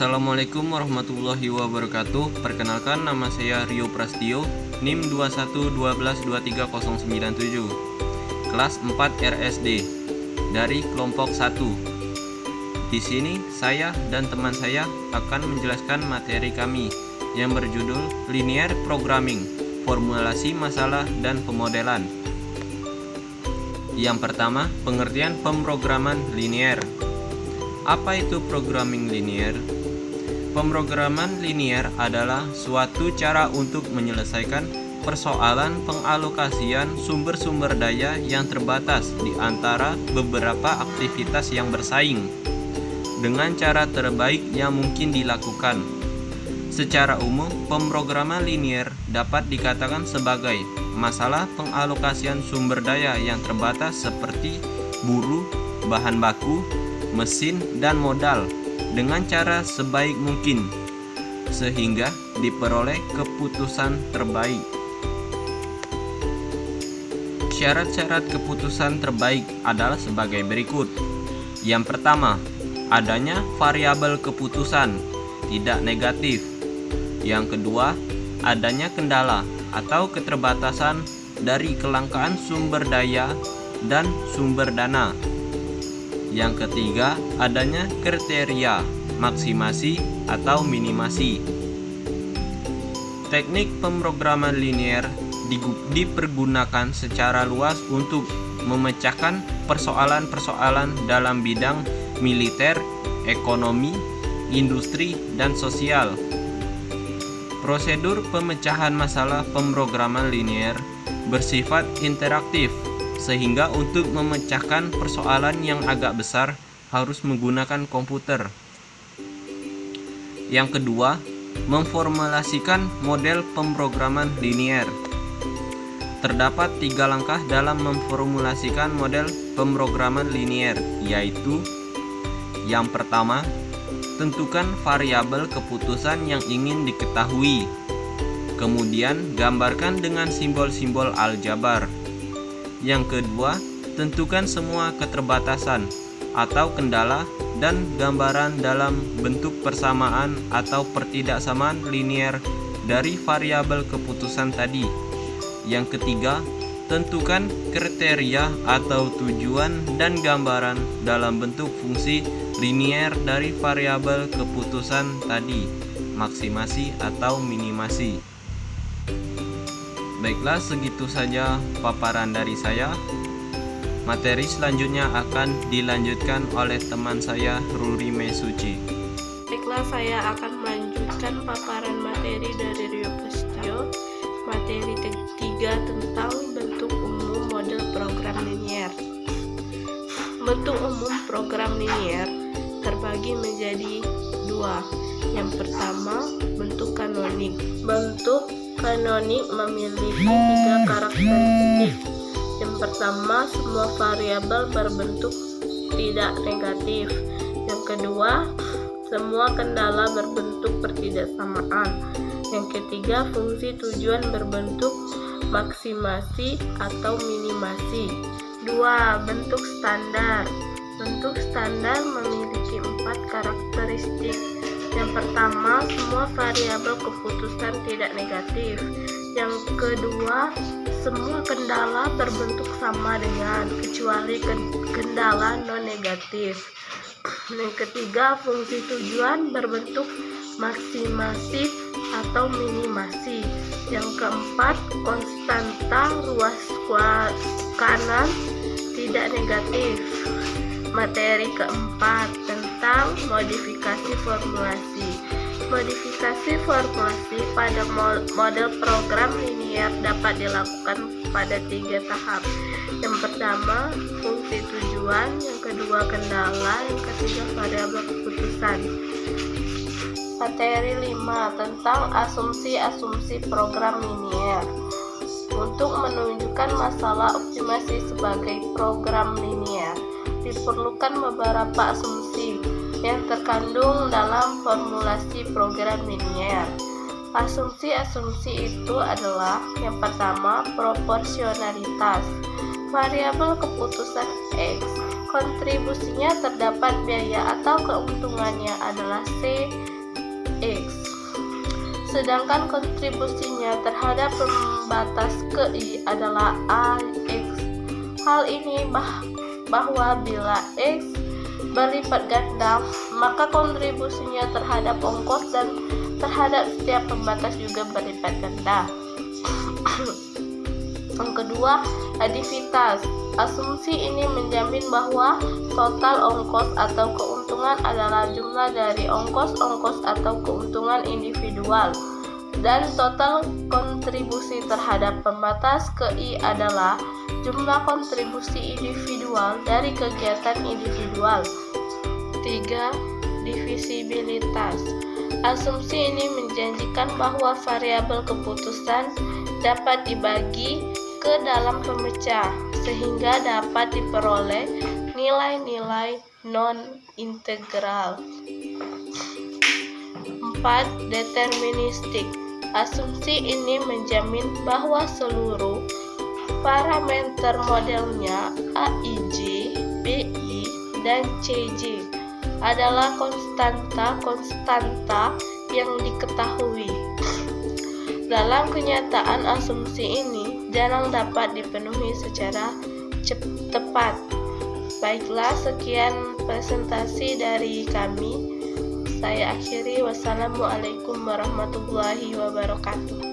Assalamualaikum warahmatullahi wabarakatuh. Perkenalkan, nama saya Rio Prastio, NIM 2112230097, kelas 4 RSD dari kelompok 1. Di sini saya dan teman saya akan menjelaskan materi kami yang berjudul Linear Programming, Formulasi Masalah dan Pemodelan. Yang pertama, pengertian pemrograman linear. Apa itu programming linear? Pemrograman linear adalah suatu cara untuk menyelesaikan persoalan pengalokasian sumber-sumber daya yang terbatas di antara beberapa aktivitas yang bersaing dengan cara terbaik yang mungkin dilakukan. Secara umum, pemrograman linear dapat dikatakan sebagai masalah pengalokasian sumber daya yang terbatas seperti buruh, bahan baku, mesin, dan modal dengan cara sebaik mungkin sehingga diperoleh keputusan terbaik. Syarat-syarat keputusan terbaik adalah sebagai berikut. Yang pertama, adanya variabel keputusan tidak negatif. Yang kedua, adanya kendala atau keterbatasan dari kelangkaan sumber daya dan sumber dana. Yang ketiga, adanya kriteria maksimasi atau minimasi. Teknik pemrograman linear dipergunakan secara luas untuk memecahkan persoalan-persoalan dalam bidang militer, ekonomi, industri, dan sosial. Prosedur pemecahan masalah pemrograman linear bersifat interaktif, sehingga untuk memecahkan persoalan yang agak besar harus menggunakan komputer. Yang kedua, memformulasikan model pemrograman linear. Terdapat 3 langkah dalam memformulasikan model pemrograman linear, yaitu: yang pertama, tentukan variabel keputusan yang ingin diketahui. Kemudian, gambarkan dengan simbol-simbol aljabar. Yang kedua, tentukan semua keterbatasan atau kendala dan gambaran dalam bentuk persamaan atau pertidaksamaan linear dari variabel keputusan tadi. Yang ketiga, tentukan kriteria atau tujuan dan gambaran dalam bentuk fungsi linear dari variabel keputusan tadi, maksimasi atau minimasi. Baiklah, segitu saja paparan dari saya. Materi selanjutnya akan dilanjutkan oleh teman saya, Ruri Mesuci. Baiklah, saya akan melanjutkan paparan materi dari Rio Prastio. Materi ketiga tentang bentuk umum model program linear. Bentuk umum program linear terbagi menjadi 2. Yang pertama, bentuk kanonik. Bentuk kanonik memiliki 3 karakteristik. Yang pertama, semua variabel berbentuk tidak negatif. Yang kedua, semua kendala berbentuk pertidaksamaan. Yang ketiga, fungsi tujuan berbentuk maksimasi atau minimasi. 2. Bentuk standar. Bentuk standar memiliki 4 karakteristik. Yang pertama, semua variabel keputusan tidak negatif. Yang kedua, semua kendala berbentuk sama dengan kecuali kendala non negatif. Yang ketiga, fungsi tujuan berbentuk maksimasi atau minimasi. Yang keempat, konstanta ruas kanan tidak negatif. Materi keempat tentang modifikasi formulasi. Modifikasi formulasi pada model program linear dapat dilakukan pada 3 tahap. Yang pertama, fungsi tujuan. Yang kedua, kendala. Yang ketiga, variabel keputusan. Materi 5 tentang asumsi-asumsi program linear. Untuk menunjukkan masalah optimasi sebagai program linear, diperlukan beberapa asumsi yang terkandung dalam formulasi program linear. Asumsi-asumsi itu adalah: yang pertama, proporsionalitas. Variabel keputusan X kontribusinya terdapat biaya atau keuntungannya adalah CX. Sedangkan kontribusinya terhadap pembatas KI adalah AX. Hal ini bahwa bila X berlipat ganda, maka kontribusinya terhadap ongkos dan terhadap setiap pembatas juga berlipat ganda. Yang kedua, adivitas. Asumsi ini menjamin bahwa total ongkos atau keuntungan adalah jumlah dari ongkos-ongkos atau keuntungan individual, dan total kontribusi terhadap pembatas KI adalah jumlah kontribusi individual dari kegiatan individual. 3. Divisibilitas. Asumsi ini menjanjikan bahwa variabel keputusan dapat dibagi ke dalam pemecah sehingga dapat diperoleh nilai-nilai non-integral. 4. Deterministik. Asumsi ini menjamin bahwa seluruh parameter modelnya AIJ, BI, dan CJ adalah konstanta yang diketahui. Dalam kenyataan, asumsi ini jarang dapat dipenuhi secara tepat. Baiklah, sekian presentasi dari kami. Saya akhiri. Wassalamualaikum warahmatullahi wabarakatuh.